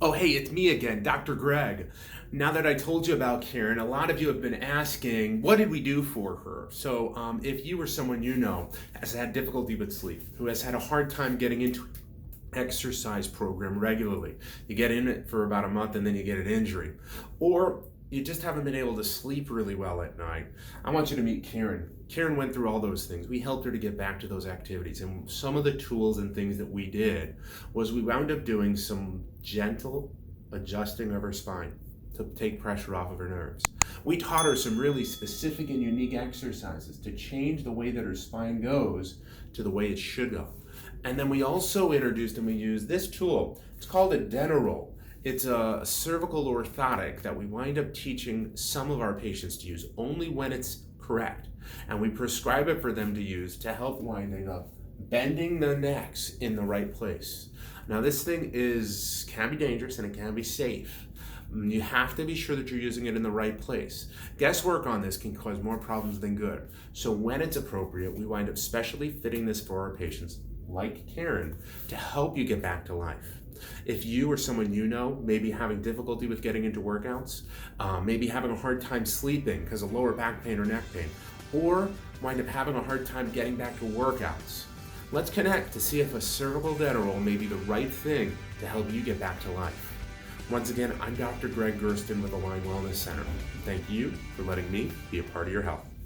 Oh, hey, it's me again, Dr. Greg. Now that I told you about Karen, a lot of you have been asking, what did we do for her? So, if you or someone you know has had difficulty with sleep, who has had a hard time getting into exercise program regularly, you get in it for about a month and then you get an injury, or you just haven't been able to sleep really well at night, I want you to meet Karen. Karen went through all those things. We helped her to get back to those activities. And some of the tools and things that we did was we wound up doing some gentle adjusting of her spine to take pressure off of her nerves. We taught her some really specific and unique exercises to change the way that her spine goes to the way it should go. And then we also introduced and we used this tool. It's called a Denneroll. It's a cervical orthotic that we wind up teaching some of our patients to use only when it's correct. And we prescribe it for them to use to help winding up bending the necks in the right place. Now this thing can be dangerous and it can be safe. You have to be sure that you're using it in the right place. Guesswork on this can cause more problems than good. So when it's appropriate, we wind up specially fitting this for our patients, like Karen, to help you get back to life. If you or someone you know may be having difficulty with getting into workouts, maybe having a hard time sleeping because of lower back pain or neck pain, or wind up having a hard time getting back to workouts, let's connect to see if a cervical Denneroll may be the right thing to help you get back to life. Once again, I'm Dr. Greg Gersten with Align Wellness Center. Thank you for letting me be a part of your health.